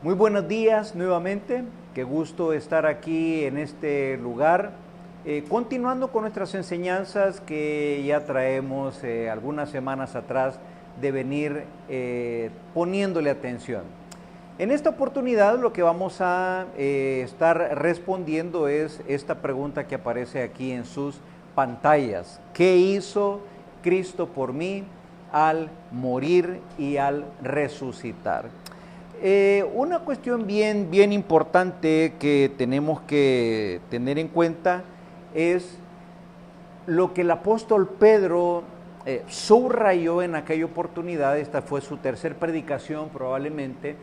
Muy buenos días nuevamente, qué gusto estar aquí en este lugar, continuando con nuestras enseñanzas que ya traemos algunas semanas atrás de venir poniéndole atención. En esta oportunidad lo que vamos a estar respondiendo es esta pregunta que aparece aquí en sus pantallas. ¿Qué hizo Cristo por mí al morir y al resucitar? Una cuestión bien importante que tenemos que tener en cuenta es lo que el apóstol Pedro subrayó en aquella oportunidad. Esta fue su tercera predicación probablemente,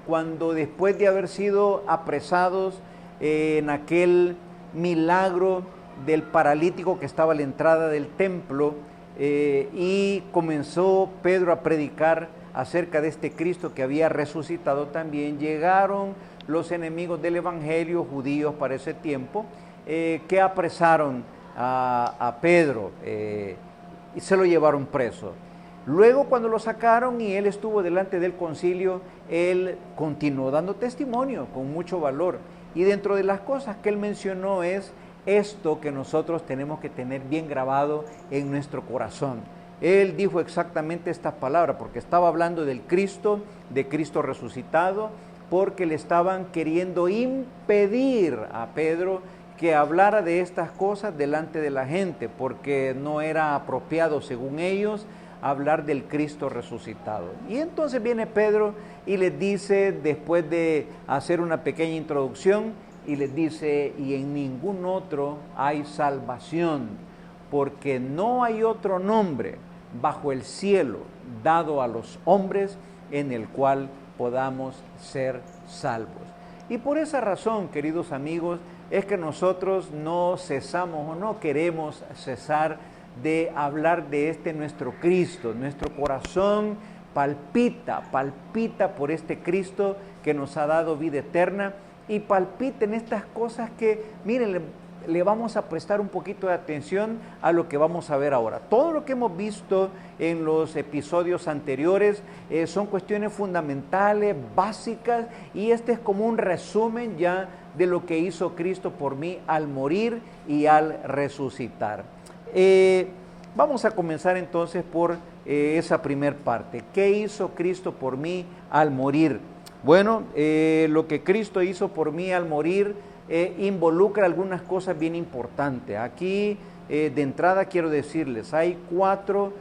cuando después de haber sido apresados en aquel milagro del paralítico que estaba a la entrada del templo, y comenzó Pedro a predicar acerca de este Cristo que había resucitado también, llegaron los enemigos del evangelio, judíos para ese tiempo, que apresaron a Pedro y se lo llevaron preso. Luego, cuando lo sacaron y él estuvo delante del concilio, él continuó dando testimonio con mucho valor. Y dentro de las cosas que él mencionó es esto que nosotros tenemos que tener bien grabado en nuestro corazón. Él dijo exactamente estas palabras, porque estaba hablando del Cristo, de Cristo resucitado, porque le estaban queriendo impedir a Pedro que hablara de estas cosas delante de la gente, porque no era apropiado, según ellos, hablar del Cristo resucitado. Y entonces viene Pedro y les dice, después de hacer una pequeña introducción, y les dice, y en ningún otro hay salvación, porque no hay otro nombre bajo el cielo dado a los hombres en el cual podamos ser salvos. Y por esa razón, queridos amigos, es que nosotros no cesamos o no queremos cesar de hablar de este nuestro Cristo. Nuestro corazón palpita por este Cristo que nos ha dado vida eterna, y palpita en estas cosas que, miren, le vamos a prestar un poquito de atención a lo que vamos a ver ahora. Todo lo que hemos visto en los episodios anteriores son cuestiones fundamentales, básicas, y este es como un resumen ya de lo que hizo Cristo por mí al morir y al resucitar. Vamos a comenzar entonces por esa primer parte. ¿Qué hizo Cristo por mí al morir? Bueno, lo que Cristo hizo por mí al morir involucra algunas cosas bien importantes. Aquí, de entrada, quiero decirles, hay cuatro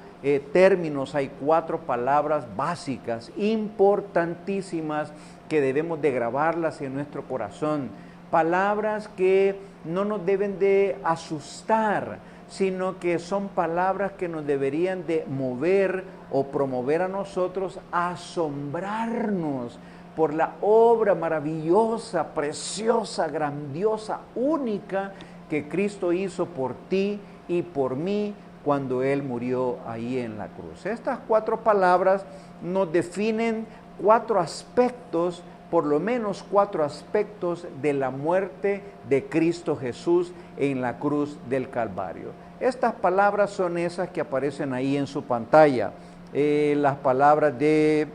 términos, hay cuatro palabras básicas, importantísimas, que debemos de grabarlas en nuestro corazón. Palabras que no nos deben de asustar, sino que son palabras que nos deberían de mover o promover a nosotros a asombrarnos por la obra maravillosa, preciosa, grandiosa, única que Cristo hizo por ti y por mí cuando Él murió ahí en la cruz. Estas cuatro palabras nos definen cuatro aspectos, por lo menos cuatro aspectos de la muerte de Cristo Jesús en la cruz del Calvario. Estas palabras son esas que aparecen ahí en su pantalla, las palabras de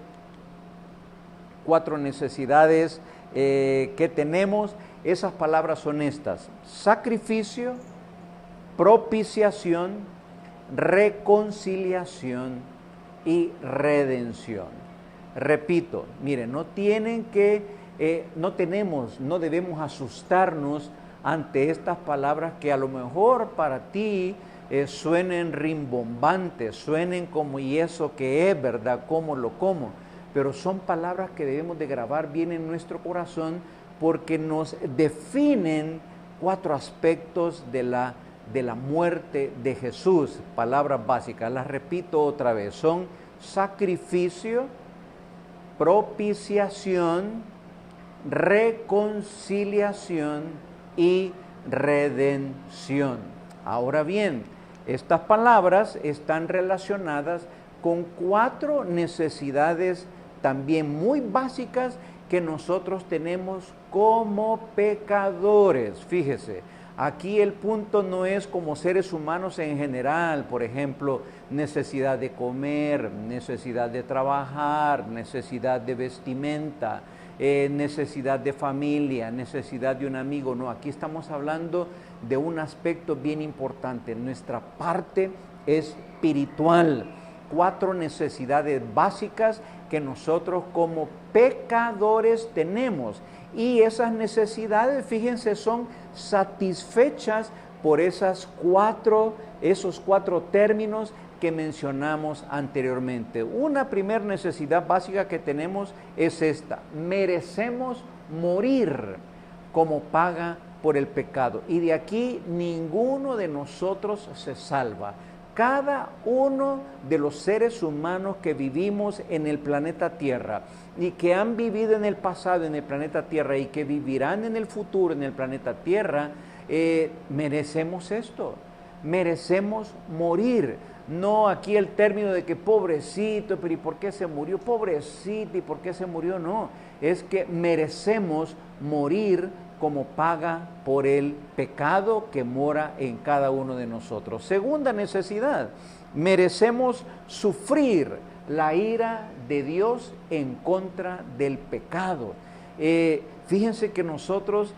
cuatro necesidades que tenemos. Esas palabras son estas: sacrificio, propiciación, reconciliación y redención. Repito, miren, no debemos asustarnos ante estas palabras que a lo mejor para ti suenen rimbombantes, suenen como, ¿y eso qué es, verdad? ¿Cómo lo como? Pero son palabras que debemos de grabar bien en nuestro corazón, porque nos definen cuatro aspectos de la muerte de Jesús. Palabras básicas, las repito otra vez, son sacrificio, propiciación, reconciliación y redención. Ahora bien, estas palabras están relacionadas con cuatro necesidades también muy básicas que nosotros tenemos como pecadores. Fíjese, aquí el punto no es como seres humanos en general, por ejemplo, necesidad de comer, necesidad de trabajar, necesidad de vestimenta, necesidad de familia, necesidad de un amigo. No, aquí estamos hablando de un aspecto bien importante, nuestra parte espiritual. 4 necesidades básicas que nosotros como pecadores tenemos. Y esas necesidades, fíjense, son satisfechas por esos cuatro términos que mencionamos anteriormente. Una primera necesidad básica que tenemos es esta: merecemos morir como paga por el pecado. Y de aquí ninguno de nosotros se salva. Cada uno de los seres humanos que vivimos en el planeta Tierra y que han vivido en el pasado en el planeta Tierra y que vivirán en el futuro en el planeta Tierra, merecemos esto, merecemos morir. No aquí el término de que pobrecito, pero ¿y por qué se murió? Pobrecito, ¿y por qué se murió? No, es que merecemos morir como paga por el pecado que mora en cada uno de nosotros. Segunda necesidad, merecemos sufrir la ira de Dios en contra del pecado. Fíjense que nosotros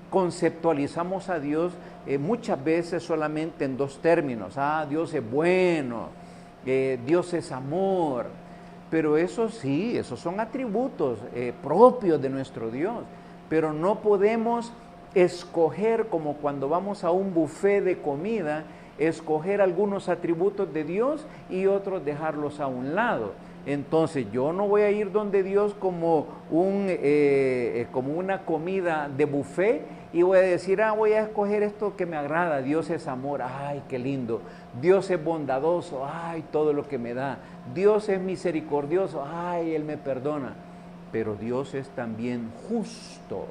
conceptualizamos a Dios muchas veces solamente en 2 términos. Dios es bueno, Dios es amor, pero eso sí, esos son atributos propios de nuestro Dios. Pero no podemos escoger, como cuando vamos a un buffet de comida, escoger algunos atributos de Dios y otros dejarlos a un lado. Entonces yo no voy a ir donde Dios como una comida de buffet y voy a decir, voy a escoger esto que me agrada. Dios es amor, ay, qué lindo. Dios es bondadoso, ay, todo lo que me da. Dios es misericordioso, ay, Él me perdona. Pero Dios es también justo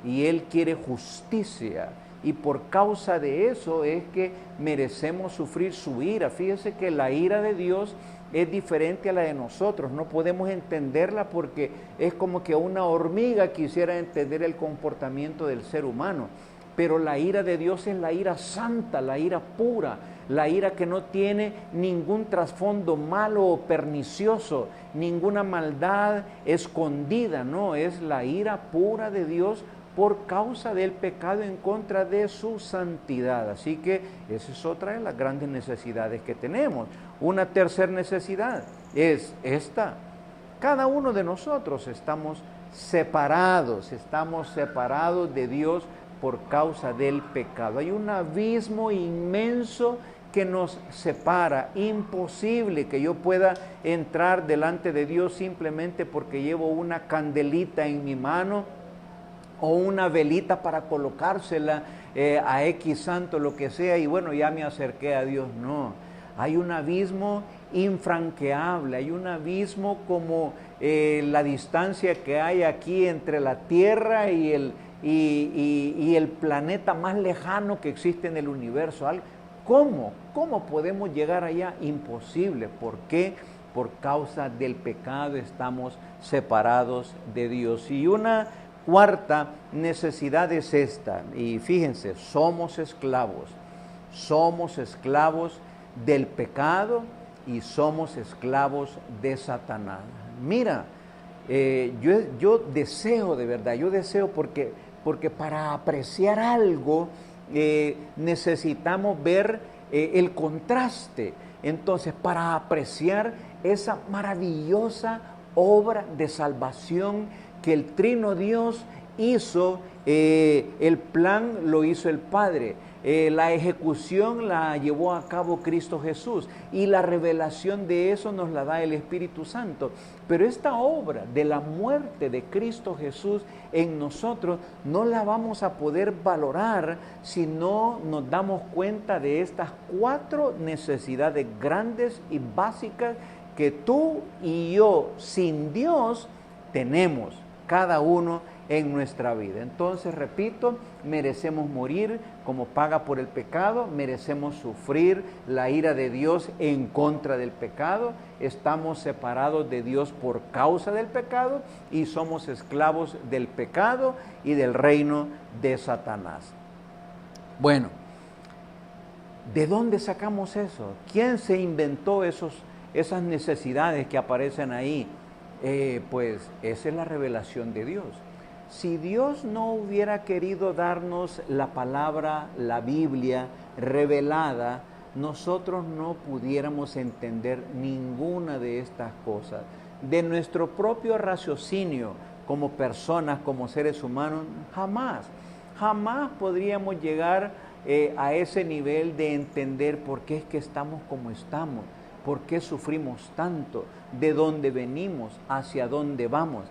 y Él quiere justicia, y por causa de eso es que merecemos sufrir su ira. Fíjese que la ira de Dios es diferente a la de nosotros, no podemos entenderla porque es como que una hormiga quisiera entender el comportamiento del ser humano. Pero la ira de Dios es la ira santa, la ira pura, la ira que no tiene ningún trasfondo malo o pernicioso, ninguna maldad escondida, no, es la ira pura de Dios por causa del pecado en contra de su santidad. Así que esa es otra de las grandes necesidades que tenemos. Una tercera necesidad es esta: cada uno de nosotros estamos separados de Dios por causa del pecado. Hay un abismo inmenso que nos separa, imposible que yo pueda entrar delante de Dios simplemente porque llevo una candelita en mi mano o una velita para colocársela a X santo, lo que sea, y bueno, ya me acerqué a Dios. No, hay un abismo infranqueable, hay un abismo como la distancia que hay aquí entre la Tierra y el planeta más lejano que existe en el universo. ¿Cómo podemos llegar allá? Imposible. ¿Por qué? Por causa del pecado estamos separados de Dios. Y una cuarta necesidad es esta, y fíjense, somos esclavos del pecado y somos esclavos de Satanás. Mira, yo deseo de verdad, porque para apreciar algo necesitamos ver el contraste. Entonces, para apreciar esa maravillosa obra de salvación que el Trino Dios hizo, el plan lo hizo el Padre, la ejecución la llevó a cabo Cristo Jesús y la revelación de eso nos la da el Espíritu Santo. Pero esta obra de la muerte de Cristo Jesús en nosotros no la vamos a poder valorar si no nos damos cuenta de estas 4 necesidades grandes y básicas que tú y yo sin Dios tenemos, cada uno en nuestra vida. Entonces, repito, merecemos morir como paga por el pecado, merecemos sufrir la ira de Dios en contra del pecado, estamos separados de Dios por causa del pecado y somos esclavos del pecado y del reino de Satanás. Bueno, ¿de dónde sacamos eso? ¿Quién se inventó esas necesidades que aparecen ahí? Pues esa es la revelación de Dios. Si Dios no hubiera querido darnos la palabra, la Biblia revelada, nosotros no pudiéramos entender ninguna de estas cosas. De nuestro propio raciocinio, como personas, como seres humanos, jamás podríamos llegar a ese nivel de entender por qué es que estamos como estamos, por qué sufrimos tanto, de dónde venimos, hacia dónde vamos.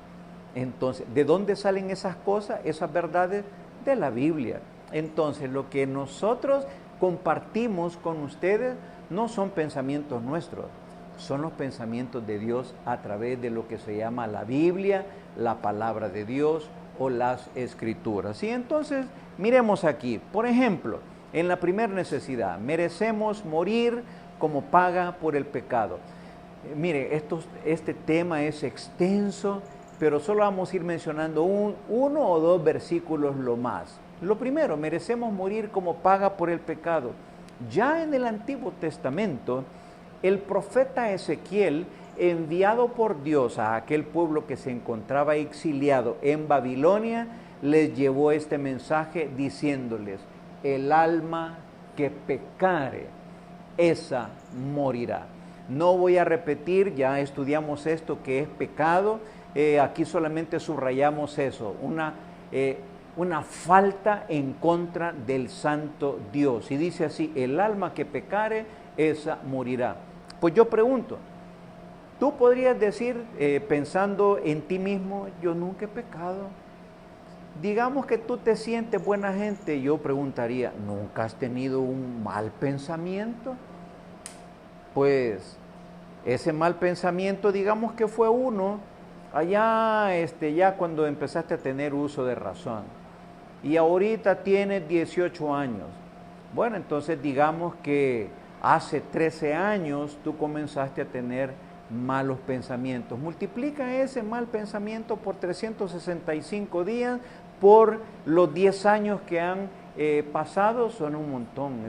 Entonces, ¿de dónde salen esas cosas, esas verdades? De la Biblia. Entonces, lo que nosotros compartimos con ustedes no son pensamientos nuestros, son los pensamientos de Dios a través de lo que se llama la Biblia, la palabra de Dios o las Escrituras. Y entonces, miremos aquí, por ejemplo, en la primera necesidad, merecemos morir como paga por el pecado. Mire, este tema es extenso, pero solo vamos a ir mencionando uno o dos versículos lo más. Lo primero, merecemos morir como paga por el pecado. Ya en el Antiguo Testamento, el profeta Ezequiel, enviado por Dios a aquel pueblo que se encontraba exiliado en Babilonia, les llevó este mensaje diciéndoles: el alma que pecare, esa morirá. No voy a repetir, ya estudiamos esto que es pecado. Aquí solamente subrayamos eso, una falta en contra del santo Dios. Y dice así: el alma que pecare, esa morirá. Pues yo pregunto, tú podrías decir, pensando en ti mismo, yo nunca he pecado. Digamos que tú te sientes buena gente, yo preguntaría, ¿nunca has tenido un mal pensamiento? Pues ese mal pensamiento, digamos que fue uno allá ya cuando empezaste a tener uso de razón, y ahorita tienes 18 años. Bueno, entonces digamos que hace 13 años tú comenzaste a tener malos pensamientos. Multiplica ese mal pensamiento por 365 días, por los 10 años que han pasado, son un montón.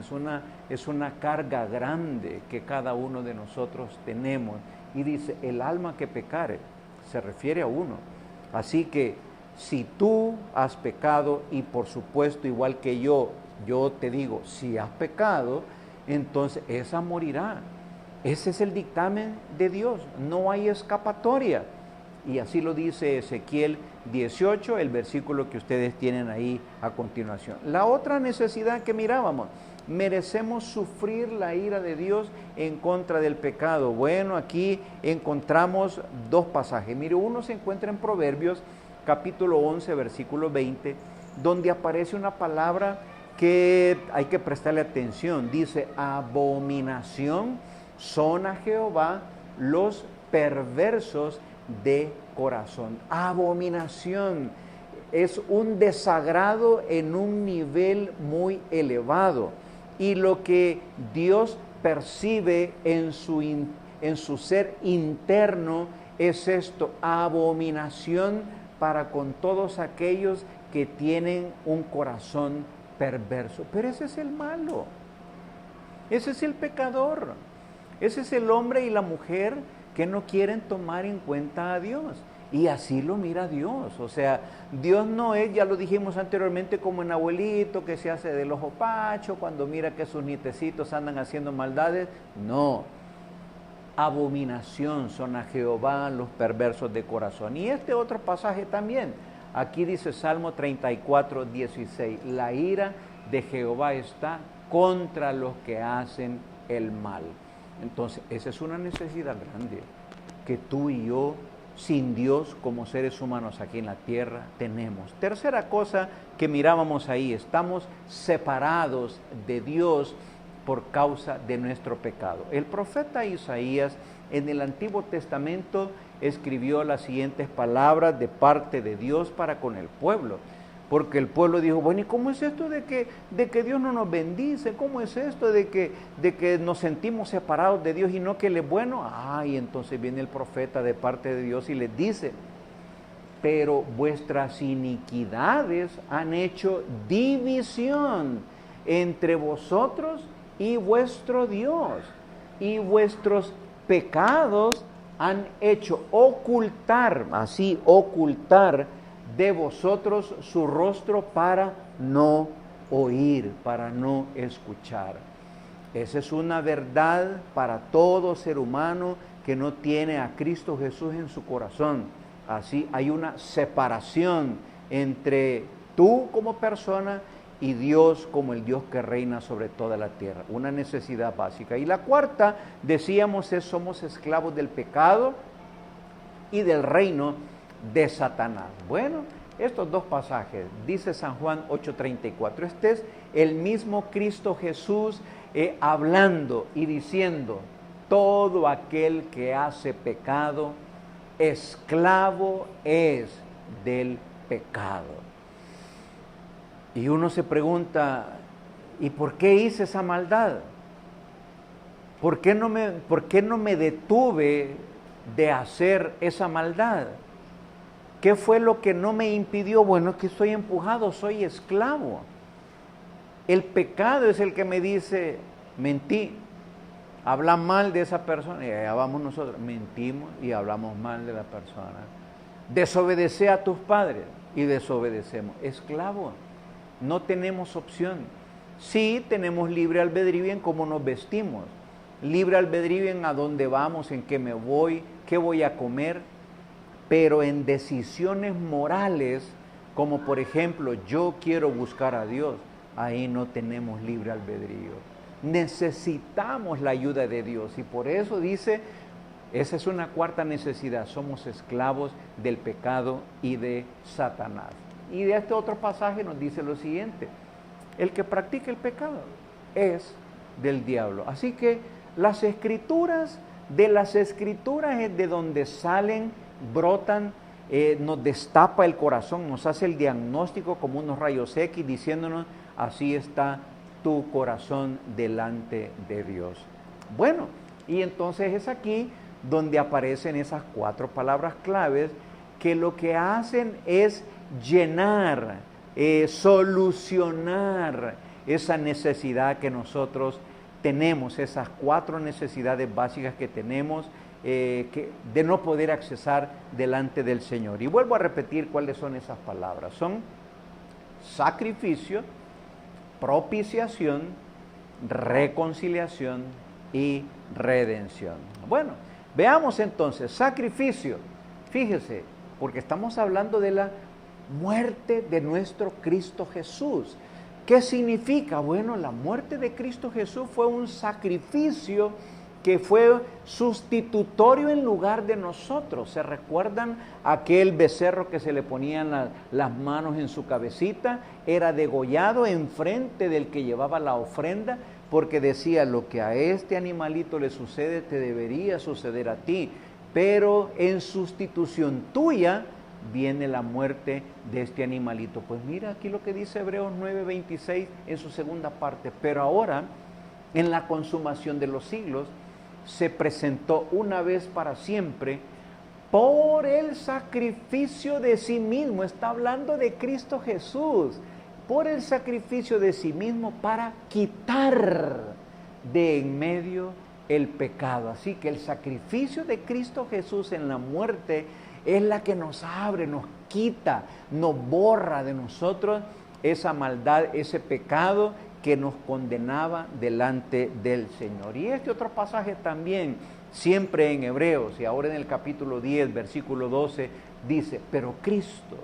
Es una carga grande que cada uno de nosotros tenemos. Y dice, el alma que pecare, se refiere a uno. Así que si tú has pecado, y por supuesto igual que yo te digo, si has pecado, entonces esa morirá. Ese es el dictamen de Dios, no hay escapatoria. Y así lo dice Ezequiel 18, el versículo que ustedes tienen ahí a continuación. La otra necesidad que mirábamos, merecemos sufrir la ira de Dios en contra del pecado. Bueno, aquí encontramos dos pasajes. Mire, uno se encuentra en Proverbios, capítulo 11, versículo 20, donde aparece una palabra que hay que prestarle atención. Dice, abominación son a Jehová los perversos de corazón. Abominación es un desagrado en un nivel muy elevado. Y lo que Dios percibe en su ser interno es esto, abominación para con todos aquellos que tienen un corazón perverso. Pero ese es el malo, ese es el pecador, ese es el hombre y la mujer que no quieren tomar en cuenta a Dios. Y así lo mira Dios. O sea, Dios no es, ya lo dijimos anteriormente, como un abuelito que se hace del ojo pacho cuando mira que sus nietecitos andan haciendo maldades. No. Abominación son a Jehová los perversos de corazón. Y este otro pasaje también. Aquí dice Salmo 34, 16. La ira de Jehová está contra los que hacen el mal. Entonces, esa es una necesidad grande que tú y yo, sin Dios, como seres humanos aquí en la tierra, tenemos. Tercera cosa que mirábamos ahí, estamos separados de Dios por causa de nuestro pecado. El profeta Isaías en el Antiguo Testamento escribió las siguientes palabras de parte de Dios para con el pueblo. Porque el pueblo dijo, bueno, ¿y cómo es esto de que Dios no nos bendice? ¿Cómo es esto de que nos sentimos separados de Dios y no que Él es bueno? Y entonces viene el profeta de parte de Dios y les dice, pero vuestras iniquidades han hecho división entre vosotros y vuestro Dios, y vuestros pecados han hecho ocultar, así ocultar de vosotros su rostro para no oír, para no escuchar. Esa es una verdad para todo ser humano que no tiene a Cristo Jesús en su corazón. Así hay una separación entre tú como persona y Dios como el Dios que reina sobre toda la tierra. Una necesidad básica. Y la cuarta, decíamos, es somos esclavos del pecado y del reino de Satanás. Bueno, estos dos pasajes, dice San Juan 8:34, este es el mismo Cristo Jesús hablando y diciendo, todo aquel que hace pecado, esclavo es del pecado. Y uno se pregunta, ¿y por qué hice esa maldad? ¿Por qué no me detuve de hacer esa maldad? ¿Qué fue lo que no me impidió? Bueno, es que estoy empujado, soy esclavo. El pecado es el que me dice, mentí, habla mal de esa persona, y allá vamos nosotros, mentimos y hablamos mal de la persona. Desobedece a tus padres y desobedecemos. Esclavo, no tenemos opción. Sí tenemos libre albedrío en cómo nos vestimos, libre albedrío en a dónde vamos, en qué me voy, qué voy a comer, pero en decisiones morales, como por ejemplo, yo quiero buscar a Dios, ahí no tenemos libre albedrío. Necesitamos la ayuda de Dios y por eso dice, esa es una cuarta necesidad, somos esclavos del pecado y de Satanás. Y de este otro pasaje nos dice lo siguiente, el que practica el pecado es del diablo. Así que las escrituras, de las escrituras es de donde salen, brotan, nos destapa el corazón, nos hace el diagnóstico como unos rayos X diciéndonos, así está tu corazón delante de Dios. Bueno, y entonces es aquí donde aparecen esas cuatro palabras claves que lo que hacen es llenar, solucionar esa necesidad que nosotros tenemos, esas cuatro necesidades básicas que tenemos de no poder accesar delante del Señor. Y vuelvo a repetir cuáles son esas palabras. Son sacrificio, propiciación, reconciliación y redención. Bueno, veamos entonces, sacrificio. Fíjese, porque estamos hablando de la muerte de nuestro Cristo Jesús. ¿Qué significa? Bueno, la muerte de Cristo Jesús fue un sacrificio que fue sustitutorio en lugar de nosotros. ¿Se recuerdan aquel becerro que se le ponían las manos en su cabecita? Era degollado enfrente del que llevaba la ofrenda, porque decía, lo que a este animalito le sucede, te debería suceder a ti. Pero en sustitución tuya viene la muerte de este animalito. Pues mira aquí lo que dice Hebreos 9:26 en su segunda parte. Pero ahora, en la consumación de los siglos, se presentó una vez para siempre por el sacrificio de sí mismo. Está hablando de Cristo Jesús. Por el sacrificio de sí mismo para quitar de en medio el pecado. Así que el sacrificio de Cristo Jesús en la muerte es la que nos abre, nos quita, nos borra de nosotros esa maldad, ese pecado que nos condenaba delante del Señor. Y este otro pasaje también, siempre en Hebreos, y ahora en el capítulo 10, versículo 12, dice, pero Cristo,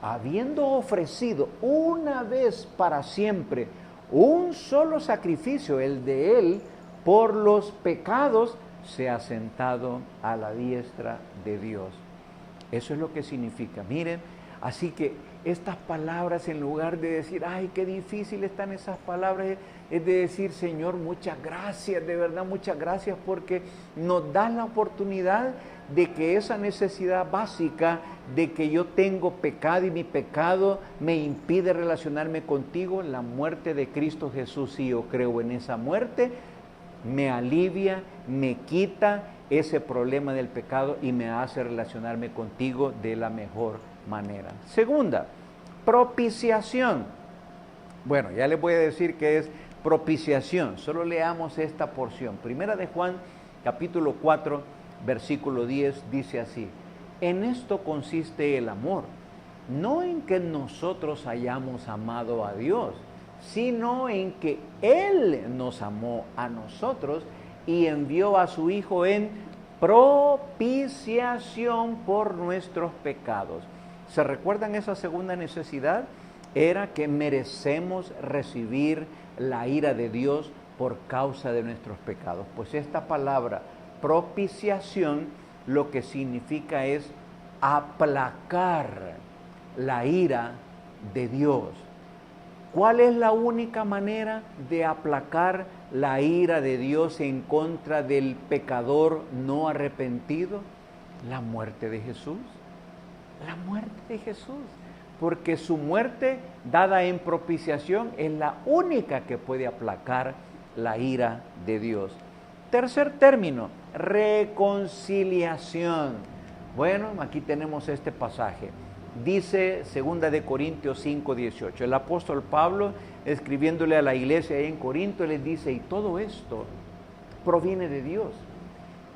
habiendo ofrecido una vez para siempre un solo sacrificio, el de Él, por los pecados, se ha sentado a la diestra de Dios. Eso es lo que significa. Miren, así que estas palabras, en lugar de decir, ay, qué difícil están esas palabras, es de decir, Señor, muchas gracias, de verdad, muchas gracias, porque nos das la oportunidad de que esa necesidad básica de que yo tengo pecado y mi pecado me impide relacionarme contigo, la muerte de Cristo Jesús, si yo creo en esa muerte, me alivia, me quita ese problema del pecado y me hace relacionarme contigo de la mejor manera. Segunda, propiciación. Bueno, ya les voy a decir qué es propiciación. Solo leamos esta porción. Primera de Juan, capítulo 4, versículo 10, dice así: en esto consiste el amor, no en que nosotros hayamos amado a Dios, sino en que Él nos amó a nosotros y envió a su Hijo en propiciación por nuestros pecados. ¿Se recuerdan esa segunda necesidad? Era que merecemos recibir la ira de Dios por causa de nuestros pecados. Pues esta palabra propiciación lo que significa es aplacar la ira de Dios. ¿Cuál es la única manera de aplacar la ira de Dios en contra del pecador no arrepentido? La muerte de Jesús. La muerte de Jesús. Porque su muerte dada en propiciación es la única que puede aplacar la ira de Dios. Tercer término, reconciliación. Bueno, aquí tenemos este pasaje. Dice 2 de Corintios 5, 18. El apóstol Pablo, escribiéndole a la iglesia ahí en Corinto, les dice: y todo esto proviene de Dios,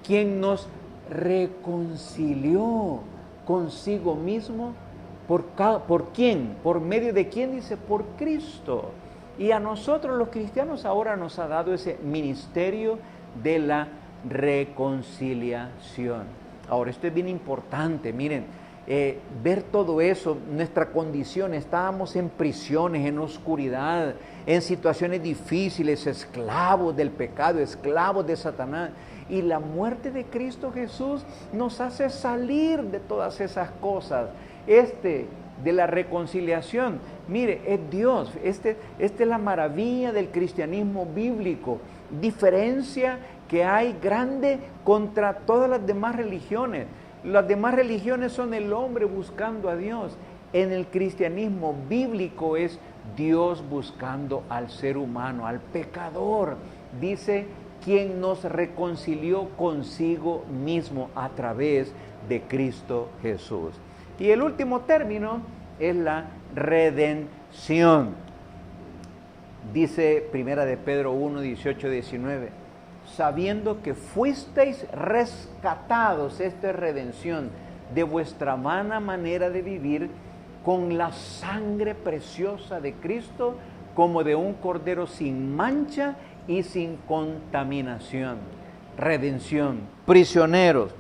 quien nos reconcilió consigo mismo. ¿Por quién? ¿Por medio de quién? Dice, por Cristo. Y a nosotros los cristianos ahora nos ha dado ese ministerio de la reconciliación. Ahora, esto es bien importante, miren, ver todo eso, nuestra condición, estábamos en prisiones, en oscuridad, en situaciones difíciles, esclavos del pecado, esclavos de Satanás. Y la muerte de Cristo Jesús nos hace salir de todas esas cosas. De la reconciliación, mire, es Dios. Esta es la maravilla del cristianismo bíblico. Diferencia que hay grande contra todas las demás religiones. Las demás religiones son el hombre buscando a Dios. En el cristianismo bíblico es Dios buscando al ser humano, al pecador. Dice, quien nos reconcilió consigo mismo a través de Cristo Jesús. Y el último término es la redención. Dice 1 de Pedro 1, 18, 19, sabiendo que fuisteis rescatados, esta es redención, de vuestra vana manera de vivir, con la sangre preciosa de Cristo, como de un cordero sin mancha y sin contaminación. Redención, prisioneros,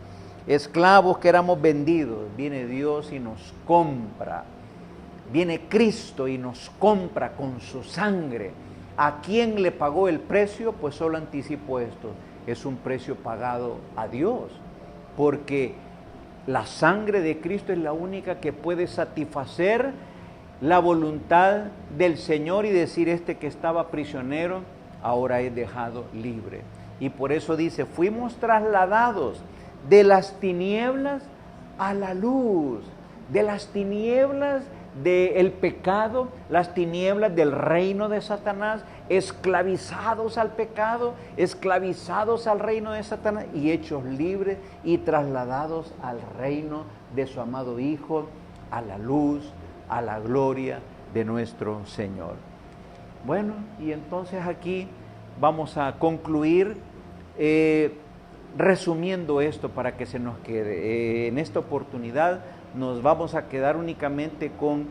esclavos que éramos vendidos, viene Dios y nos compra. Viene Cristo y nos compra con su sangre. ¿A quién le pagó el precio? Pues solo anticipo esto. Es un precio pagado a Dios. Porque la sangre de Cristo es la única que puede satisfacer la voluntad del Señor y decir, este que estaba prisionero, ahora es dejado libre. Y por eso dice, fuimos trasladados de las tinieblas a la luz, de las tinieblas del pecado, las tinieblas del reino de Satanás, esclavizados al pecado, esclavizados al reino de Satanás y hechos libres y trasladados al reino de su amado Hijo, a la luz, a la gloria de nuestro Señor. Bueno, y entonces aquí vamos a concluir resumiendo esto para que se nos quede. En esta oportunidad nos vamos a quedar únicamente con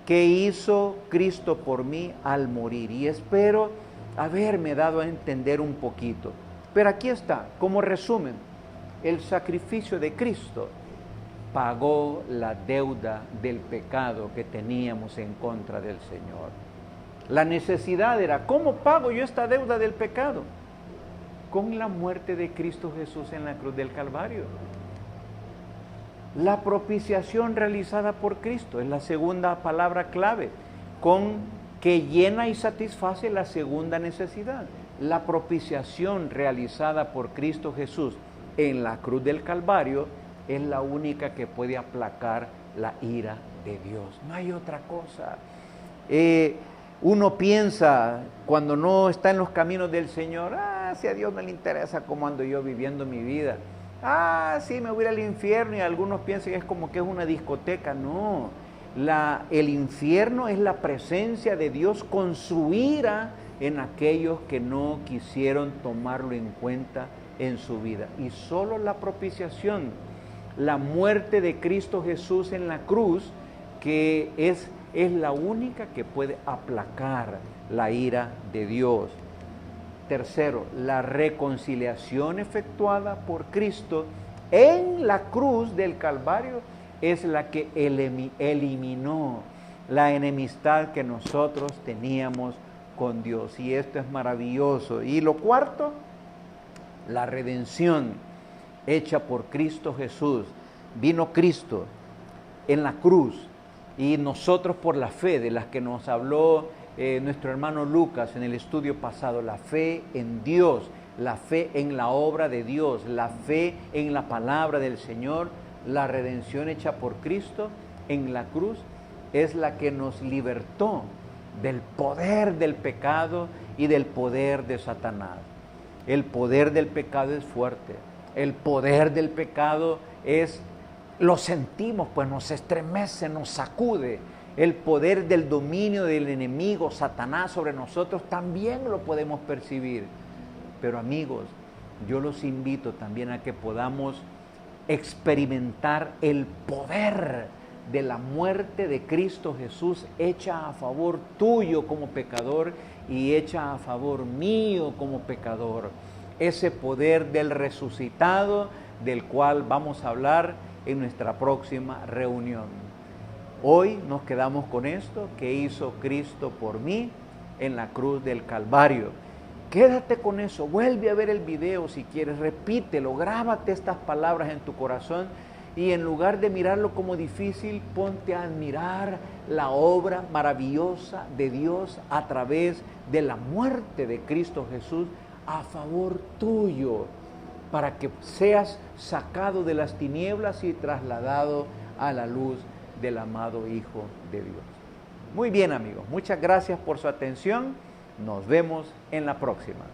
qué hizo Cristo por mí al morir. Y espero haberme dado a entender un poquito. Pero aquí está, como resumen, el sacrificio de Cristo pagó la deuda del pecado que teníamos en contra del Señor. La necesidad era, ¿cómo pago yo esta deuda del pecado? Con la muerte de Cristo Jesús en la cruz del Calvario. La propiciación realizada por Cristo es la segunda palabra clave, con que llena y satisface la segunda necesidad. La propiciación realizada por Cristo Jesús en la cruz del Calvario es la única que puede aplacar la ira de Dios. No hay otra cosa. Uno piensa, cuando no está en los caminos del Señor, si a Dios no le interesa cómo ando yo viviendo mi vida. Sí, me voy al infierno, y algunos piensan que es como que es una discoteca. No, el infierno es la presencia de Dios con su ira en aquellos que no quisieron tomarlo en cuenta en su vida. Y solo la propiciación, la muerte de Cristo Jesús en la cruz, que es la única que puede aplacar la ira de Dios. Tercero, la reconciliación efectuada por Cristo en la cruz del Calvario es la que eliminó la enemistad que nosotros teníamos con Dios. Y esto es maravilloso. Y lo cuarto, la redención hecha por Cristo Jesús. Vino Cristo en la cruz y nosotros por la fe de las que nos habló nuestro hermano Lucas en el estudio pasado, la fe en Dios, la fe en la obra de Dios, la fe en la palabra del Señor, la redención hecha por Cristo en la cruz es la que nos libertó del poder del pecado y del poder de Satanás. El poder del pecado es fuerte, el poder del pecado lo sentimos, pues nos estremece, nos sacude. El poder del dominio del enemigo, Satanás, sobre nosotros también lo podemos percibir. Pero amigos, yo los invito también a que podamos experimentar el poder de la muerte de Cristo Jesús hecha a favor tuyo como pecador y hecha a favor mío como pecador. Ese poder del resucitado del cual vamos a hablar en nuestra próxima reunión. Hoy nos quedamos con esto que hizo Cristo por mí en la cruz del Calvario. Quédate con eso, vuelve a ver el video si quieres, repítelo, grábate estas palabras en tu corazón y en lugar de mirarlo como difícil, ponte a admirar la obra maravillosa de Dios a través de la muerte de Cristo Jesús a favor tuyo, para que seas sacado de las tinieblas y trasladado a la luz del amado Hijo de Dios. Muy bien, amigos, muchas gracias por su atención. Nos vemos en la próxima.